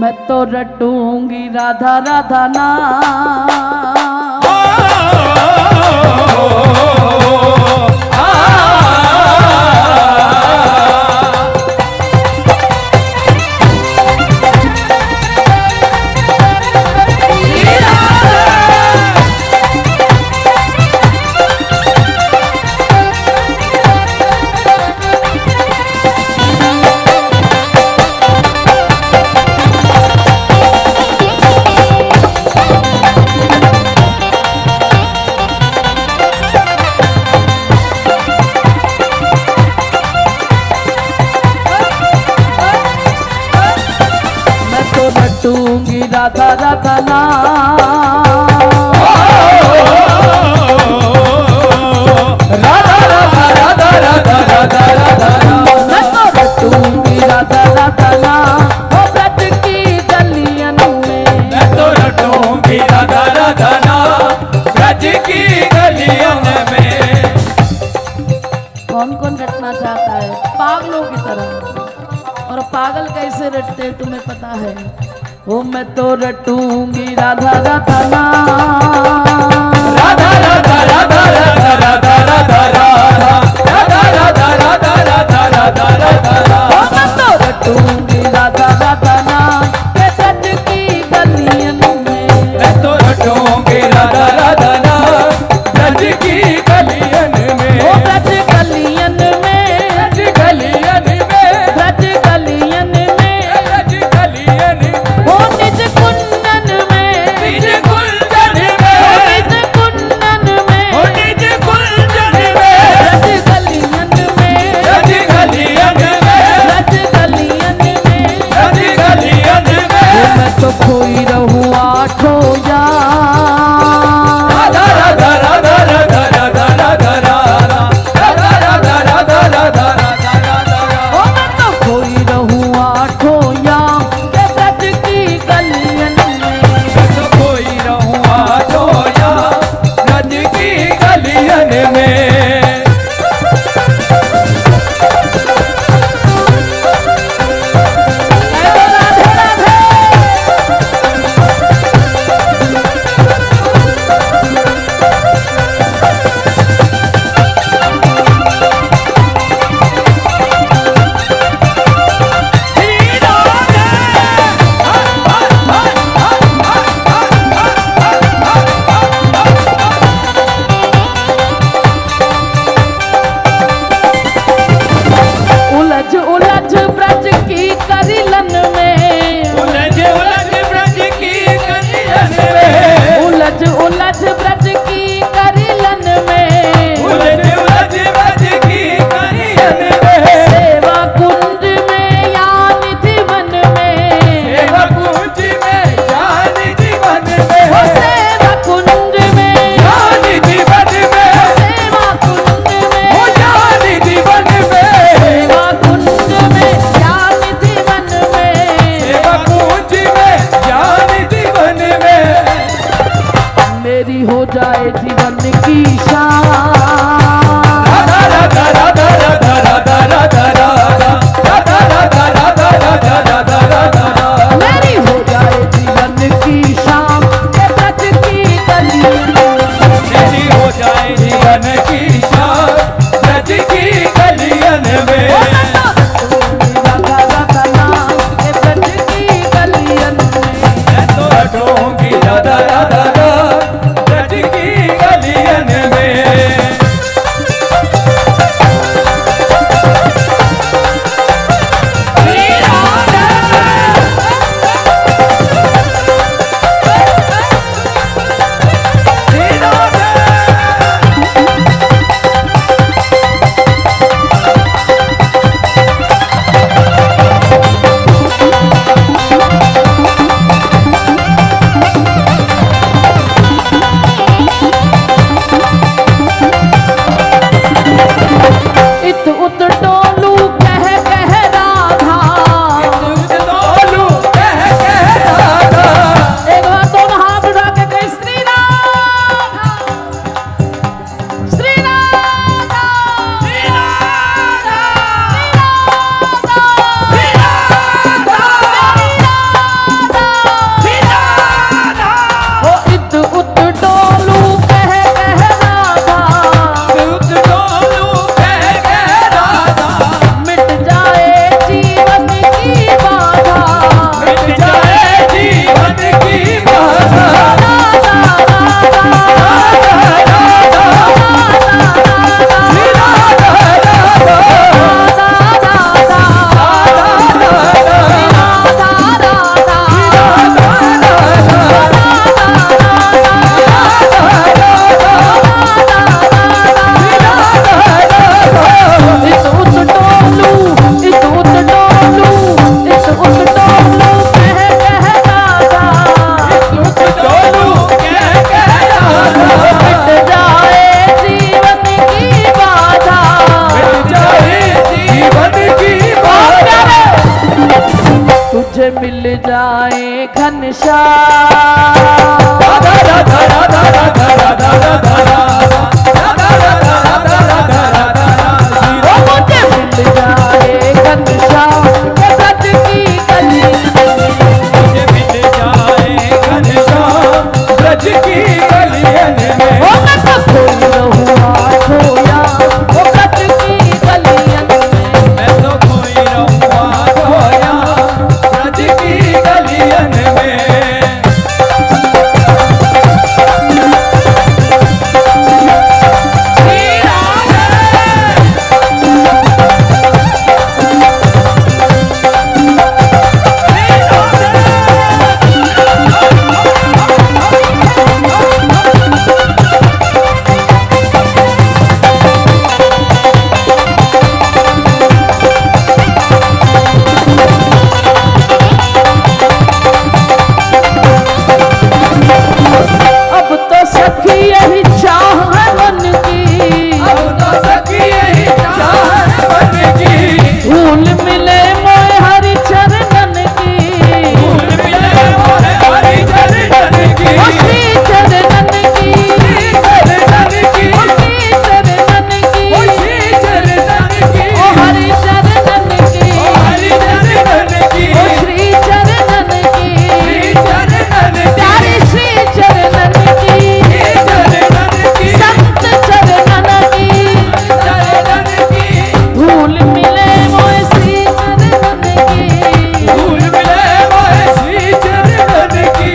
मैं तो रटूंगी राधा राधा नाम। रटूंगी राधा राधा नाम। राधा राधा राधा राधा राधा राधा मैं तो रटूंगी राधा राधा नाम। ओ ब्रज की गलियन में मैं तो रटूंगी राधा राधा नाम ब्रज की गलियन में। कौन कौन रटना चाहता है? पागलों की तरह। और पागल कैसे रटते हैं तुम्हें पता है? ओ मैं तो रटूंगी राधा राधा नाम। राधा राधा राधा राधा राधा राधा राधा राधा राधा राधा राधा राधा राधा। ओ मैं तो रटूंगी राधा राधा नाम ब्रज की गलियन में। मैं तो रटूंगी राधा राधा नाम ब्रज की गलियन में। ओ ब्रज गलियन में, ब्रज गलियन में, ब्रज गलियन में, ब्रज गलियन में। ओ निज कुंजन में, निज कुंजन में, निज जाए घनश्याम राधा राधा राधा राधा राधा राधा वो मुझे मिल जाए घनश्याम के ब्रज की गली मुझे मिल जाए घनश्याम ब्रज की गलियन में वो मैं तो खोई रहूँगा खोया वो ब्रज की गलियन में मैं तो खोई रहूँगा खोया ब्रज की गलियन में अब तो सखी यही चाह है मन की अब तो सखी यही चाह मन की धूल मिले मोए हरि चरणन की फूल मिले मोहे हरि चरणन की ओ श्री चरणन की चरणन की ओ श्री चरणन की ओ श्री चरणन की ओ हरि चरणन की ओ हरि चरणन की ओ श्री चरणन की श्री चरणन की प्यारी श्री चरणन की चरणन की संत चरणन की चरणन की धूल मिले मोए श्री चरणन की फूल मिले मोहे श्री चरणन की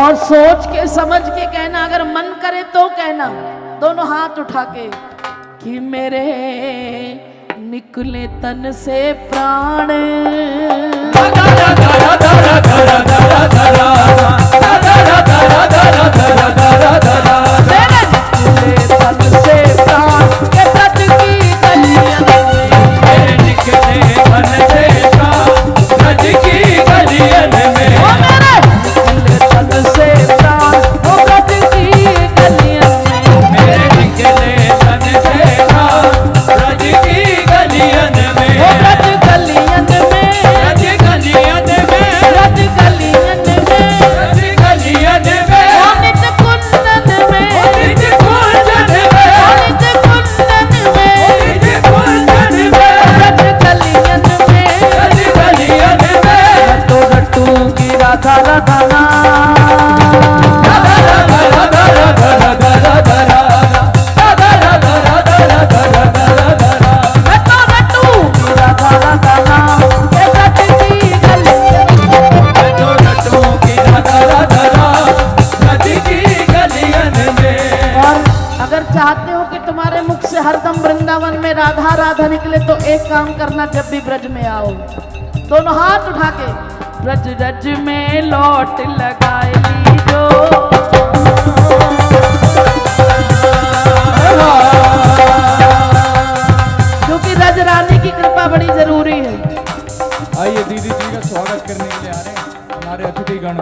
और सोच के समझ के कहना, अगर मन करे तो कहना दोनों हाथ उठा के कि मेरे निकले तन से प्राण राधा राधा राधा राधा राधा राधा राधा राधा राधा राधा राधा राधा मेरे निकले तन से प्राण के ब्रज की गलियन में मेरे निकले मन से ब्रज की गलियन में ओ मेरे निकले तन से प्राण ओ ब्रज की गलियन में मेरे निकले तन से ब्रज की गलियन में ओ ब्रज गलियन में ब्रज गलियन में ब्रज गलियन में ब्रज गलियन में ओ नित कुंदन में ओ निज कुंजन ओ में नित कुंदन ओ में निज कुंजन में ब्रज गलियन में ब्रज गलियन में तो रटूंगी राधा राधा ना राधा राधा राधा राधा राधा राधा राधा राधा राधा राधा राधा राधा मैं तो रटूंगी राधा राधा ना ये ब्रज की गलियन में मैं तो रटूंगी राधा राधा ब्रज की गलियन में और अगर चाहते हो कि तुम्हारे मुख से हरदम वृंदावन में राधा राधा निकले तो एक काम करना, जब भी ब्रज में आओ दोनों हाथ उठा के ब्रज रज में लौट लगाए लीजो क्योंकि रज रानी की कृपा बड़ी जरूरी है। आइए दीदी जी का स्वागत करने के लिए आ रहे हैं हमारे अतिथिगण।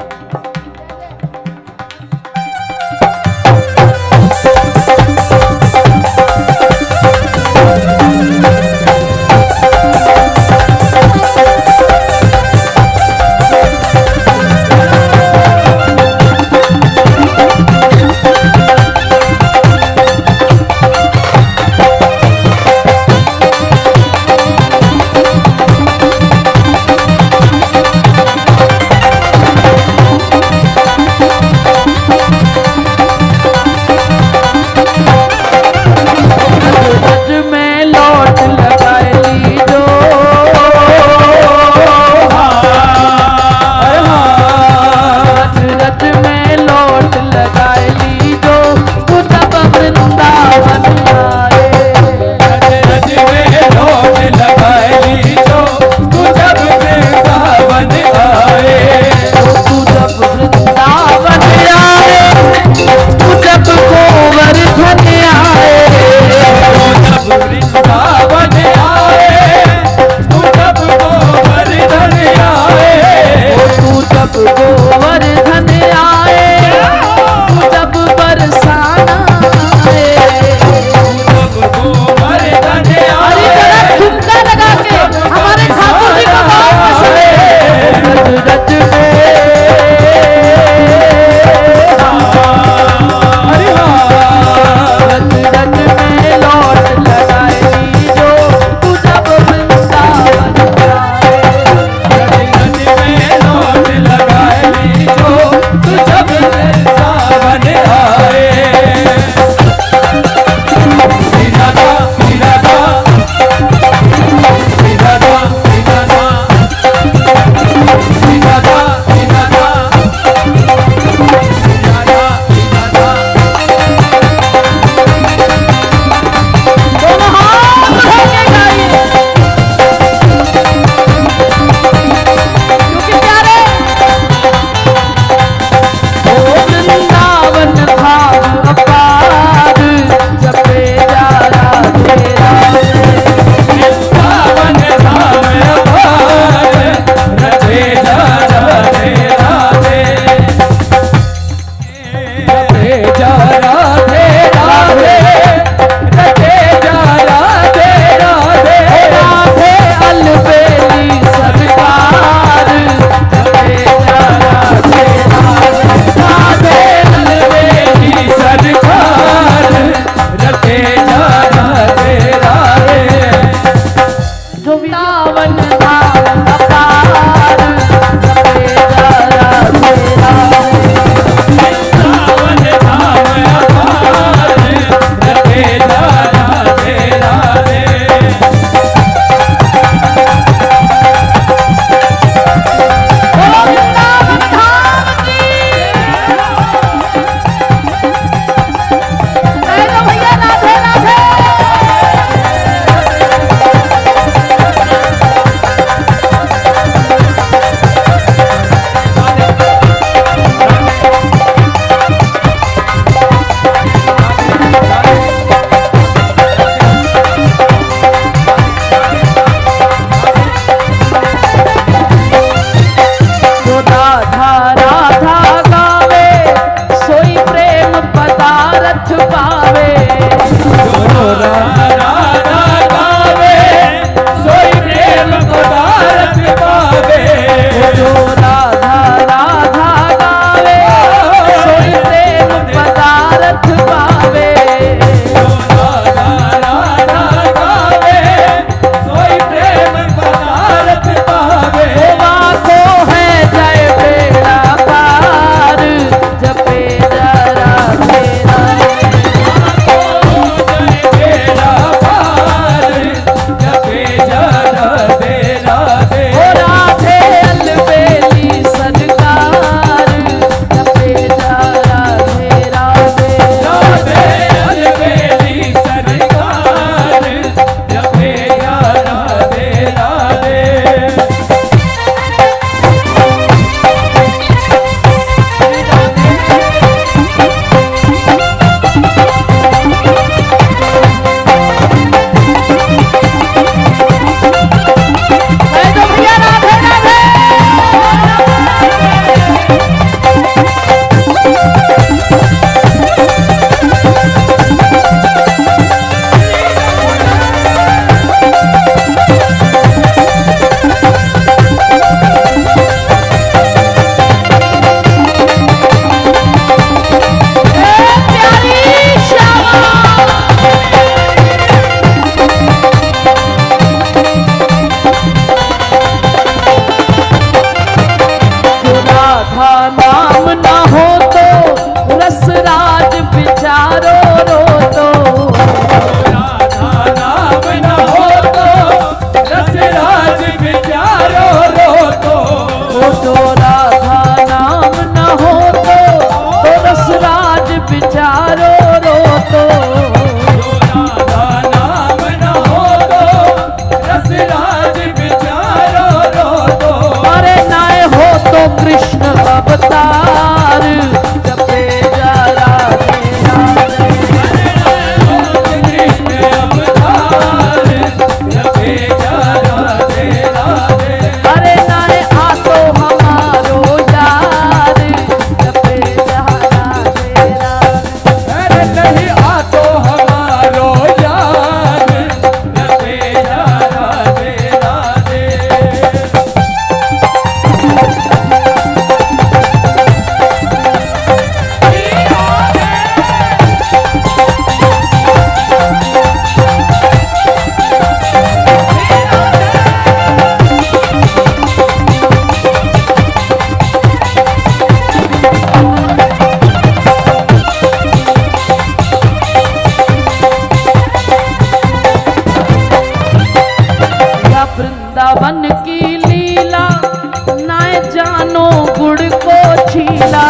जानो गुड़ को छीला।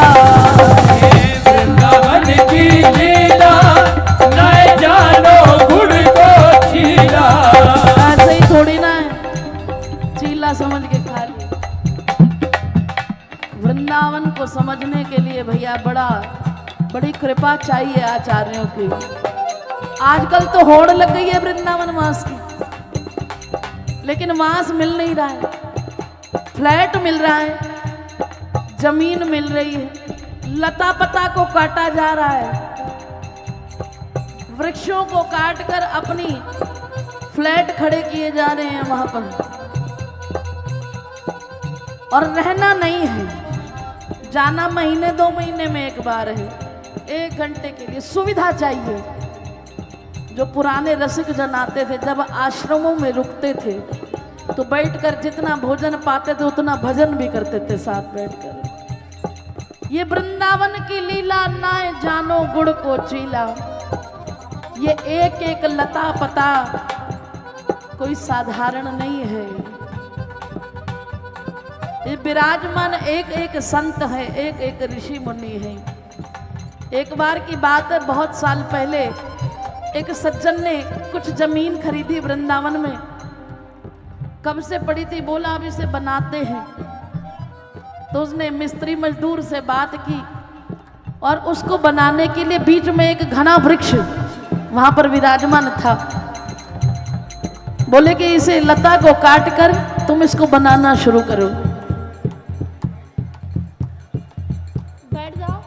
वृंदावन की लीला न जानो गुड़ को छीला। ऐसे ही थोड़ी ना है चीला समझ के खा ली। वृंदावन को समझने के लिए भैया बड़ी कृपा चाहिए आचार्यों की। आजकल तो होड़ लग गई है वृंदावन मांस की, लेकिन मांस मिल नहीं रहा है। फ्लैट मिल रहा है, जमीन मिल रही है, लता पता को काटा जा रहा है, वृक्षों को काटकर अपनी फ्लैट खड़े किए जा रहे हैं वहां पर। और रहना नहीं है, जाना महीने 2 महीने में एक बार है, 1 घंटे के लिए सुविधा चाहिए। जो पुराने रसिक जन आते थे, जब आश्रमों में रुकते थे तो बैठकर जितना भोजन पाते थे उतना भजन भी करते थे साथ बैठकर। ये वृंदावन की लीला ना जानो गुड़ को चीला। ये एक एक लता पता कोई साधारण नहीं है। ये विराजमान एक एक संत है, एक एक ऋषि मुनि है। एक बार की बात है, बहुत साल पहले एक सज्जन ने कुछ जमीन खरीदी वृंदावन में। कब से पड़ी थी, बोला अब इसे बनाते हैं। तो उसने मिस्त्री मजदूर से बात की और उसको बनाने के लिए बीच में एक घना वृक्ष वहां पर विराजमान था। बोले कि इसे लता को काट कर तुम इसको बनाना शुरू करो। बैठ जाओ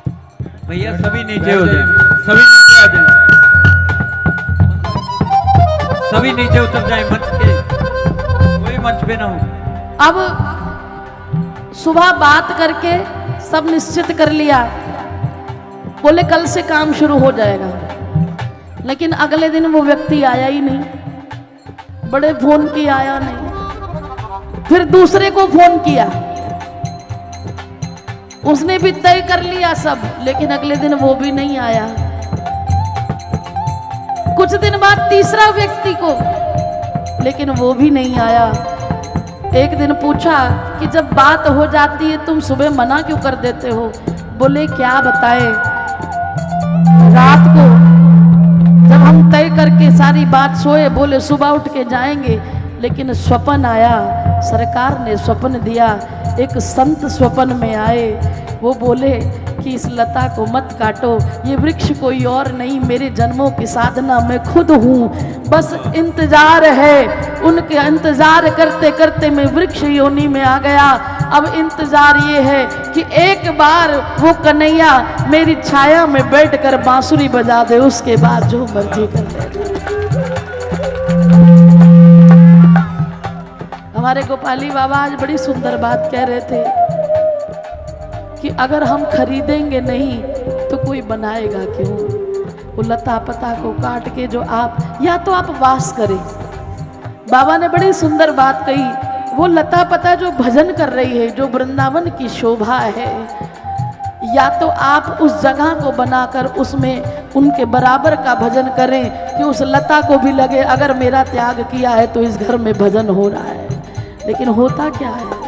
भैया, सभी नीचे हो जाए, सभी नीचे आ जाए, सभी नीचे उतर जाए मंच के, कोई मंच पे ना हो। अब सुबह बात करके सब निश्चित कर लिया, बोले कल से काम शुरू हो जाएगा। लेकिन अगले दिन वो व्यक्ति आया ही नहीं। बड़े फोन किया, आया नहीं। फिर दूसरे को फोन किया, उसने भी तय कर लिया सब, लेकिन अगले दिन वो भी नहीं आया। कुछ दिन बाद तीसरा व्यक्ति को, लेकिन वो भी नहीं आया। एक दिन पूछा कि जब बात हो जाती है तुम सुबह मना क्यों कर देते हो? बोले क्या बताए, रात को जब हम तय करके सारी बात सोए, बोले सुबह उठ के जाएंगे, लेकिन स्वप्न आया, सरकार ने स्वप्न दिया। एक संत स्वप्न में आए, वो बोले कि इस लता को मत काटो, ये वृक्ष कोई और नहीं, मेरे जन्मों की साधना मैं खुद हूँ। बस इंतजार है, उनके इंतजार करते करते मैं वृक्ष योनि में आ गया। अब इंतजार ये है कि एक बार वो कन्हैया मेरी छाया में बैठकर बांसुरी बजा दे, उसके बाद जो मर्जी कर ले। हमारे गोपाली बाबा आज बड़ी सुंदर बात कह रहे थे कि अगर हम खरीदेंगे नहीं तो कोई बनाएगा क्यों? वो लता पता को काट के जो आप, या तो आप वास करें। बाबा ने बड़ी सुंदर बात कही, वो लता पता जो भजन कर रही है, जो वृंदावन की शोभा है, या तो आप उस जगह को बनाकर उसमें उनके बराबर का भजन करें कि उस लता को भी लगे अगर मेरा त्याग किया है तो इस घर में भजन हो रहा है। लेकिन होता क्या है,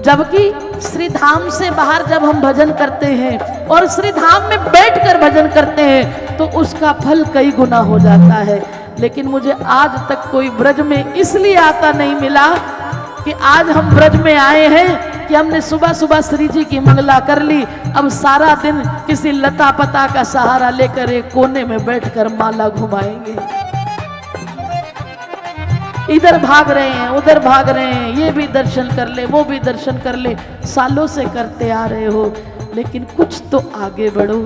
जबकि श्री धाम से बाहर जब हम भजन करते हैं और श्री धाम में बैठकर भजन करते हैं तो उसका फल कई गुना हो जाता है। लेकिन मुझे आज तक कोई ब्रज में इसलिए आता नहीं मिला कि आज हम ब्रज में आए हैं कि हमने सुबह सुबह श्री जी की मंगला कर ली, अब सारा दिन किसी लता पता का सहारा लेकर एक कोने में बैठकर माला घुमाएंगे। इधर भाग रहे हैं, उधर भाग रहे हैं, ये भी दर्शन कर ले, वो भी दर्शन कर ले, सालों से करते आ रहे हो, लेकिन कुछ तो आगे बढ़ो।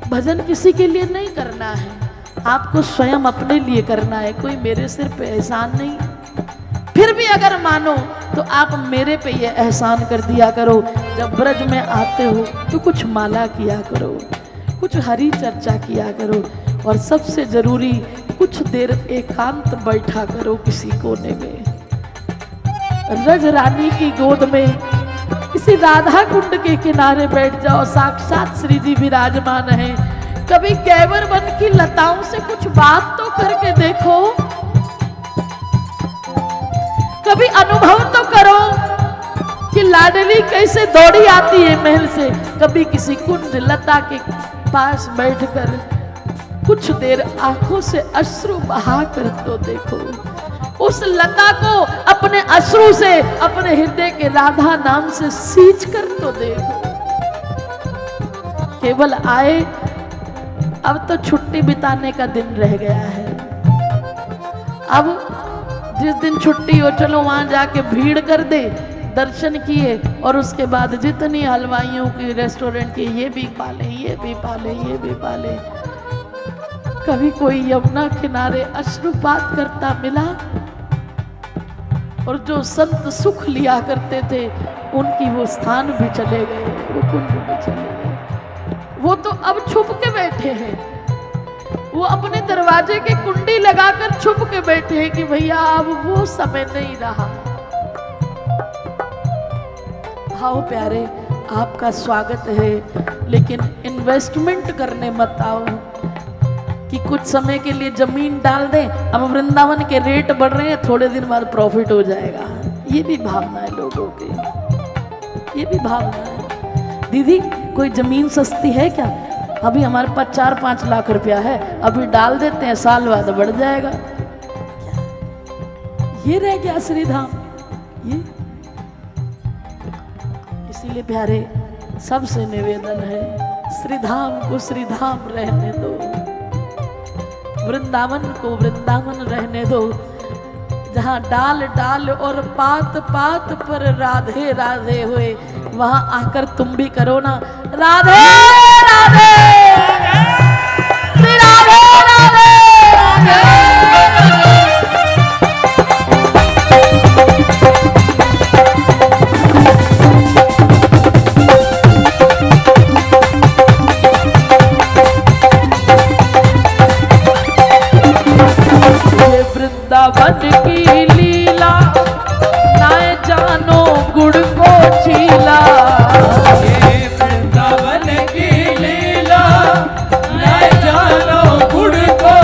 भजन किसी के लिए नहीं करना है, आपको स्वयं अपने लिए करना है, कोई मेरे सिर पे एहसान नहीं। फिर भी अगर मानो तो आप मेरे पे ये एहसान कर दिया करो, जब ब्रज में आते हो तो कुछ माला किया करो, कुछ हरी चर्चा किया करो, और सबसे जरूरी कुछ देर एकांत बैठा करो किसी कोने में, रज रानी की गोद में, किसी राधा कुंड के किनारे बैठ जाओ, साक्षात श्री जी विराजमान है। कभी कैवर वन की लताओं से कुछ बात तो करके देखो। कभी अनुभव तो करो कि लाडली कैसे दौड़ी आती है महल से। कभी किसी कुंज लता के पास बैठकर कुछ देर आंखों से अश्रु बहा कर तो देखो। उस लता को अपने अश्रु से, अपने हृदय के राधा नाम से सींच कर तो देखो। केवल आए, अब तो छुट्टी बिताने का दिन रह गया है। अब जिस दिन छुट्टी हो, चलो वहां जाके भीड़ कर दे, दर्शन किए और उसके बाद जितनी हलवाइयों की, रेस्टोरेंट की, ये भी पाले, ये भी पाले, ये भी पाले। कभी कोई यमुना किनारे अश्रुपात करता मिला? और जो संत सुख लिया करते थे उनकी वो स्थान भी चले गए, वो कुंज भी चले गए। वो तो अब छुप के बैठे हैं, वो अपने दरवाजे के कुंडी लगाकर छुप के बैठे हैं कि भैया अब वो समय नहीं रहा। आओ प्यारे, आपका स्वागत है, लेकिन इन्वेस्टमेंट करने मत आओ कि कुछ समय के लिए जमीन डाल दें। अब वृंदावन के रेट बढ़ रहे हैं, थोड़े दिन बाद प्रॉफिट हो जाएगा। ये भी भावना है लोगों की, ये भी भावना है। दीदी कोई जमीन सस्ती है क्या? अभी हमारे पास 4-5 लाख रुपया है, अभी डाल देते हैं, साल बाद बढ़ जाएगा। ये रह गया श्रीधाम। ये इसीलिए प्यारे, सबसे निवेदन है, श्रीधाम को श्रीधाम रहने दो, वृंदावन को वृंदावन रहने दो। जहाँ डाल डाल और पात पात पर राधे राधे हुए, वहां आकर तुम भी करो ना राधे राधे, श्री राधे राधे, वृंदावन की लीला नाय जानो गुड़ को चीला। ये वृंदावन की लीला नाय जानो गुड़ को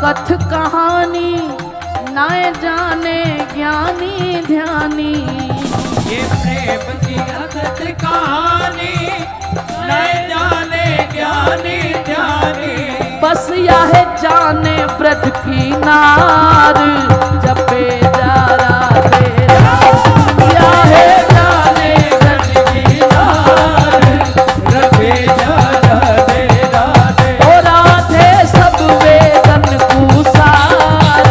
कथ कहानी नाय जाने ज्ञानी ध्यानी। ये प्रेम की अथत कहानी न जाने ज्ञानी ध्यानी। बस यह जाने ब्रज की नार जपे जा राधे राधे। यह जाने ब्रज की नार रखे जा राधे राधे। ओ राधे सब वेदन कुसार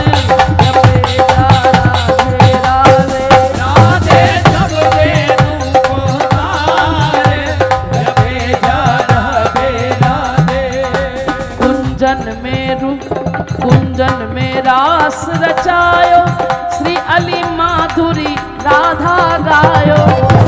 जपे जा राधे राधे। राधे सब वेदों को तार रखे जा राधे राधे। कुंजन में रास रचायो, श्री अली माधुरी राधा गायो।